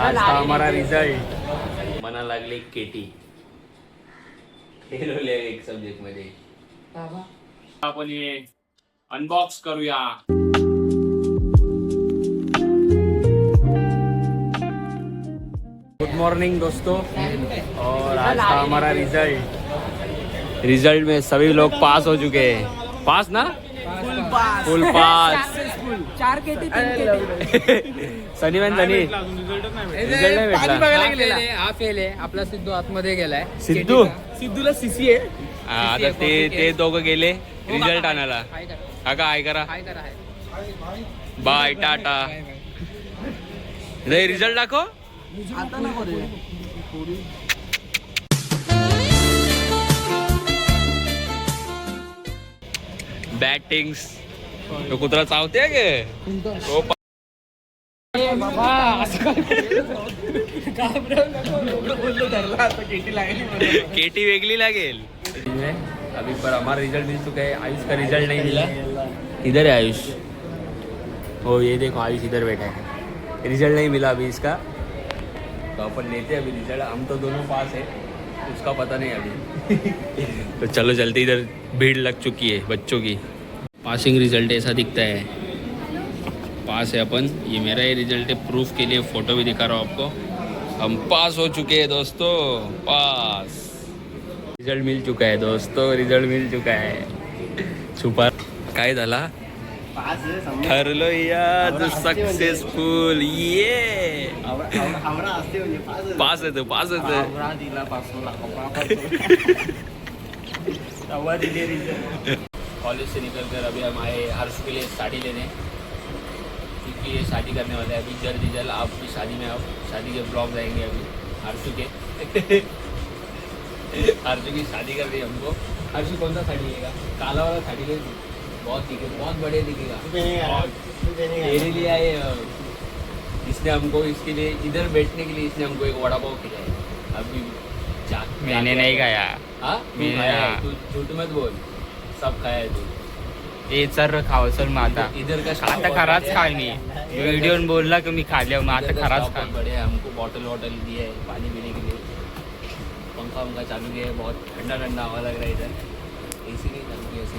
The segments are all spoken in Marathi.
आज था हमारा रिझल्ट मना लागले केटी फेल एक सब्जेक्ट मध्ये. आपण हे अनबॉक्स करूया. गुड मॉर्निंग दोस्तों. और आज था हमारा रिजल्ट में सभी लोग पास हो चुके हैं. पास ना full pass. 4 KT 3 KT. Sunny man Sunny result नाही भेटला. हा फेल आहे. आपला सिद्धू आतमध्ये गेलाय. सिद्धूला सीसी आहे. आता ते दोघं गेले रिझल्ट आणायला. हा का हाय करा. बाय टाटा. नाही रिझल्ट दाखव. आता नको रे. बॅटिंग्स तो कुत्रा चावते गे. बाबा असं केटी वेगली लागेल. अभी पर हमारा रिजल्ट मिल चुका है. आयुष का रिजल्ट नहीं मिला. इधर है आयुष. हो ये देखो आयुष इधर बैठा है. रिजल्ट नहीं मिला अभी इसका. तो अपन लेते हैं अभी रिजल्ट. हम तो दोनों पास है. उसका पता नहीं अभी. तो चलो जल्दी. इधर भीड़ लग चुकी है बच्चों की. पासिंग रिजल्ट ऐसा दिखता है. पास है अपन. ये मेरा ही रिजल्ट है. प्रूफ के लिए फ़ोटो भी दिखा रहा हूँ आपको. हम पास हो चुके हैं दोस्तों. पास. रिजल्ट मिल चुका है दोस्तों. रिजल्ट मिल चुका है. छुपा काय झाला. ठरलो आज सक्सेसफुल. ये पास है. पास है. कॉलेज से निकल कर अभी हम आए हर्ष के लिए साड़ी लेने, क्योंकि ये शादी करने वाले हैं. अभी जल्द आपकी शादी में आप शादी के ब्लॉग आएंगे. अभी हर्षू के हर्षू की शादी कर रही है हमको. हर्षू कौन सा साड़ी लेगा. काला वाला साड़ी लेगा. बहुत बहुत बढ़िया दिखेगा. तेरे लिए आए. इसने हमको इसके लिए इधर बैठने के लिए इसने हमको एक वड़ा पाव खिलाया. अभी मैंने नहीं खाया. हाँ तू झूठ मत बोल. सब खाया है तू. ए सर खाव सर मग आता इधर का आता खराच खाय मी. व्हिडिओ बोलला की मी खाल्ल्या मग आता खराच खा. बढ़िया. हमको बॉटल दिया है पानी पीने के लिए. पंखा चालू किया है. बहुत ठंडा हवा लग रहा है इधर. एसी नहीं चालू किया. एसी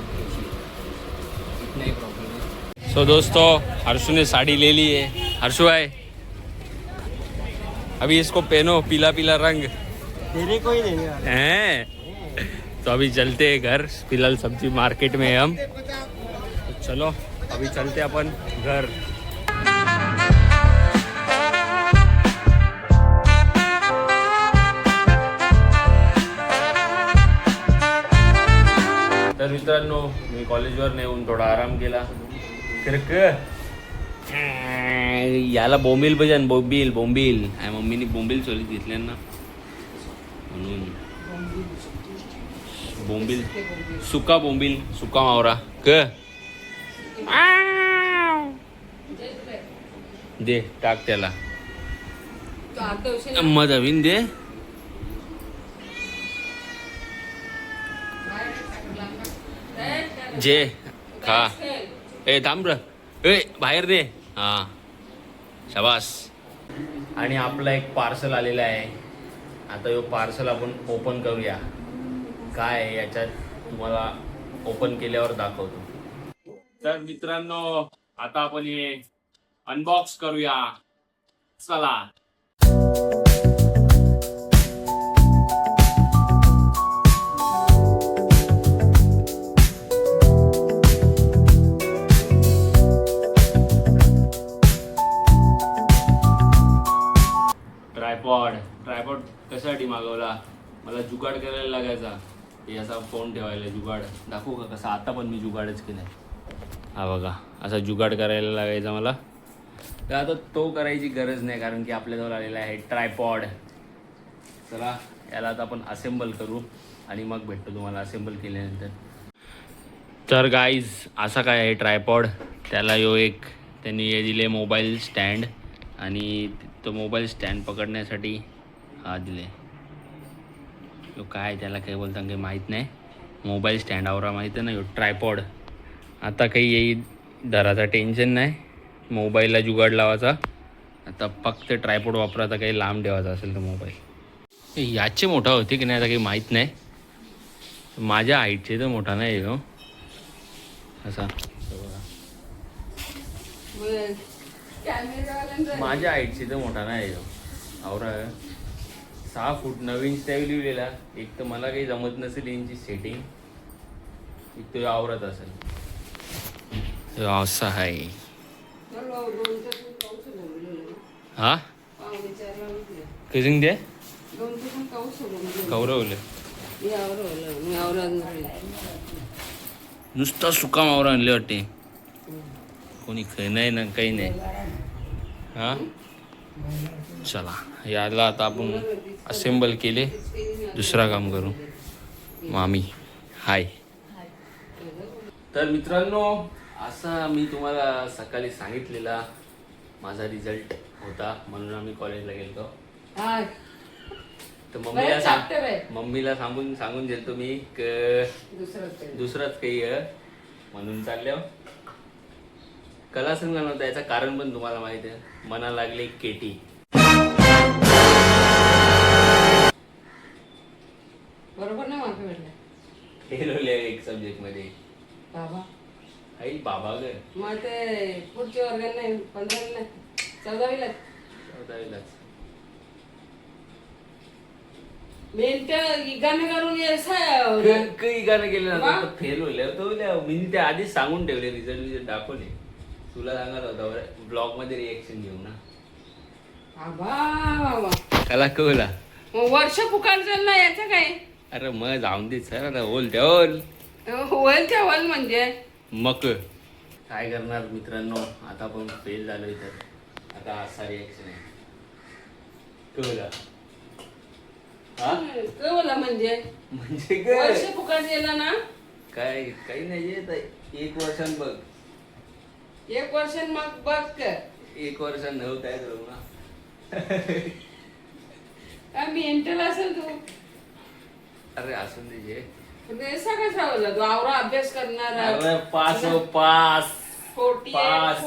इतना ही प्रॉब्लम है. सो दोस्तों हर्षू ने साड़ी ले ली है. हर्षू है अभी इसको पहनो. पीला पीला रंग तेरे को ही देने वाला है. तो अभी चलते हैं घर. फिलहाल सब्जी मार्केट में है हम. तो चलो अभी चलते अपन घर. तर मित्रांनो मी कॉलेजवर नेऊन थोडा आराम केला. किरक याला बोंबील भजन. बोंबील मम्मीने बोंबील चोलीत घेतल्यांना म्हणून. बोंबील सुका मावरा क दे. टाक त्याला मध हवीन दे. जे खा. ए थांब र. ए बाहेर दे. हा शाबास. आणि आपला एक पार्सल आलेला आहे. आता यो पार्सल आपण ओपन करूया. काय आहे याच्यात तुम्हाला ओपन केल्यावर दाखवतो. तर मित्रांनो आता आपण हे अनबॉक्स करूया. चला. ट्रायपॉड कशासाठी मागवला. मला जुगाड करायला लागायचा. हे असा फोन ठेवायला जुगाड. दाखवू का कसा. आता पण मी जुगाडच केलाय. हा बघा असा जुगाड करायला लागायचा मला. तर आता तो करायची गरज नाही कारण की आपल्याजवळ आलेला आहे ट्रायपॉड. चला याला आता आपण असेंबल करू आणि मग भेटतो तुम्हाला असेंबल केल्यानंतर. तर गाईज असा काय आहे ट्रायपॉड. त्याला एक त्यांनी हे दिले मोबाईल स्टँड. आणि तो मोबाईल स्टँड पकडण्यासाठी हा दिले. तो काय त्याला काही बोलता काही माहीत नाही. मोबाईल स्टँड आवरा माहीत आहे ना. ट्रायपॉड. आता काही येई धराचा टेन्शन नाही. मोबाईलला जुगाड लावायचा आता फक्त ट्रायपॉड वापरायचा, काही लांब ठेवायचा असेल तर मोबाईल. याचे मोठा होते की नाही आता काही माहीत नाही. माझ्या हाईटचे तर मोठा नाही हो असा. माझ्या हाईटचे तर मोठा नाही हो. आवरा 6 फूट नवीन स्टाईल लिहिलेला. एक तर मला काही जमत नसेल यांची सेटिंग, एक तो आवरत असेल. असा आहे हा कजिंग दे कौरवलं नुसता सुका मावरा आणले वाटते. कोणी नाही ना काही नाही. हा चला याला आता आपण असेंबल केले, दुसरा काम करू. मामी हाय. तर मित्रांनो असा मी तुम्हाला सकाळी सांगितलेला माझा रिझल्ट होता म्हणून आम्ही कॉलेजला गेलो. तर मम्मीला सांगून देतो मी दुसरंच काही म्हणून चाललो. कला संगणक होता याचं कारण पण तुम्हाला माहिती आहे. मना लागले केटी. बरोबर ना मार्क भेटला. फेल होले एक सब्जेक्ट मध्ये. बाबा आई बाबा ग. मग ते पुढच्या वर्गात नाही 15वी ला 14वी ला गाणं करून काही गाणं केलं ना फेल होले. मी ते आधीच सांगून ठेवले. रिझल्ट दाखवले. तुला सांगत होता ब्लॉग मध्ये रिएक्शन घेऊ ना. त्याला कळला वर्ष पुकारचं ना याचं काय. अरे मग जाऊन दे सर. आता होल त्या होल होईल त्या होईल म्हणजे मग काय करणार मित्रांनो. आता पण फेल झालोय तर आता असा रिएक्शन आहे. कळला कळला म्हणजे वर्ष पुकार गेला ना. काय काही नाही येत. 1 वर्षान बघ. 1 वर्षान मग बघ 1 वर्षान नव्हता येत ना. काय मेंटल असेल तू. अरे असून दे सगळं ठरवलं तू. आवरा अभ्यास करणार. पास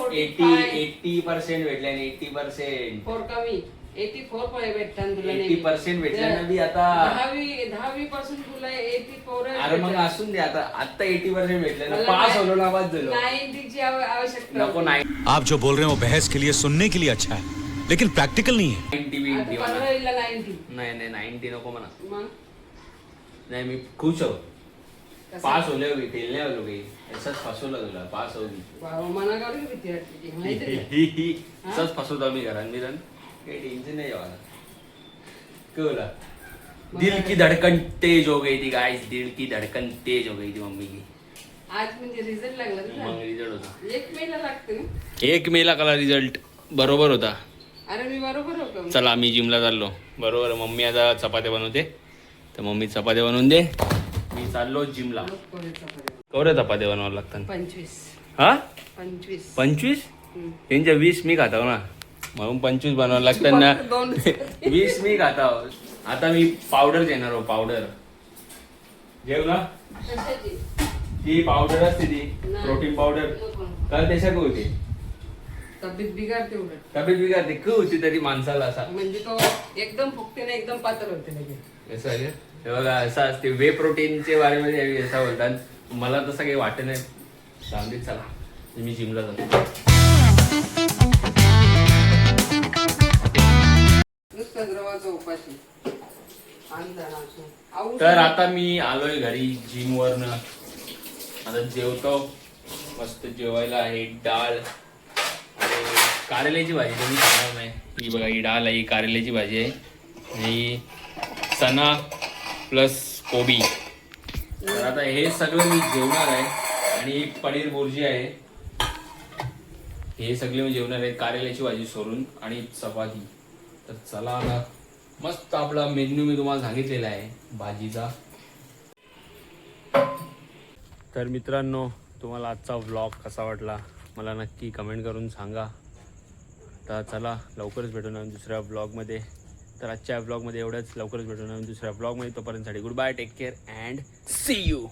80% भेटले आणि 80% 4 कमी 84 भेटतात तुला. 80% भेटल्यानं बी आता 10वी पासून तुला 84. अरे मग असून दे आता 80% भेटले ना. पास होलो ना बाद झालो. 90 ची आवश्यकता नको. नाही आप जो बोल रहे हो बहस के लिए सुनने के लिए अच्छा है लेकिन प्रैक्टिकल नहीं है. 90 15वीला 90. नाही 90 नको म्हणा. मग नाही मी खुश आहो. पास होले होगी फेल नाही होलो काही. असंच फसवलं तुला. पास होगी बाबा मना काढून भीती वाटते माहिती. असंच फसवतो आम्ही घरात. काही टेंशन नाही जेवायला. कळला दिल की धडकन तेज हो गई थी गाइस. दिल की धडकन तेज हो गई थी मम्मी की. आज म्हणजे रिझल्ट लागला तुझा. मग रिझल्ट होता 1 मेला लागते ना. 1 मेला कला रिझल्ट बरोबर होता. अरे मी बरोबर होतो. चला मी जिमला चाललो. बरोबर मम्मी आता चपात्या बनवते तर मम्मी चपात्या बनवून दे. मी चाललो जिमला. कवरे चपात्या बनवावं लागतात. 25. हा 25. 25 त्यांच्या 20 मी खाताव ना म्हणून 25 बनवावं लागतात ना. 20 मी खाताव. आता मी पावडर घेणार हो. पावडर जेव ना. ती पावडर असते ती प्रोटीन पावडर. तर त्याच्या होते तब्येत बिघडते उलट. तब्येत बिघडते क होती तरी माणसाला असा. म्हणजे तो एकदम फुगते ना एकदम पातळ होते लगेच. असं आहे हे बघा. असं असते वे प्रोटीनचे बारेमध्ये असं बोलतात. मला तसं काही वाटत नाही. सांगते चला मी जिमला जातो. तर आता मी आलोय घरी जिम वरनं. आता जेवतो. मस्त जेवायला आहे डाळ आणि कारल्याची भाजी. तुम्ही सांगणार नाही. ही बघा ही डाळ आहे. कारल्याची भाजी आहे आणि चना प्लस कोबी. तर आता हे सगळं मी जेवणार आहे. आणि पनीर बुर्जी आहे. हे सगळे मी जेवणार आहे कारल्याची भाजी सोडून आणि चपाती. तर चला आता मस्त आपला मेन्यू मी तुम्हाला सांगितलेला आहे भाजीचा. तर मित्रांनो तुम्हाला आजचा व्लॉग कसा वाटला मला नक्की कमेंट करून सांगा. तर चला लवकरच भेटू ना दुसऱ्या व्लॉगमध्ये. तर आजच्या व्लॉगमध्ये एवढंच. लवकरच भेटू ना दुसऱ्या व्लॉगमध्ये. तोपर्यंतसाठी good bye. Take care and see you.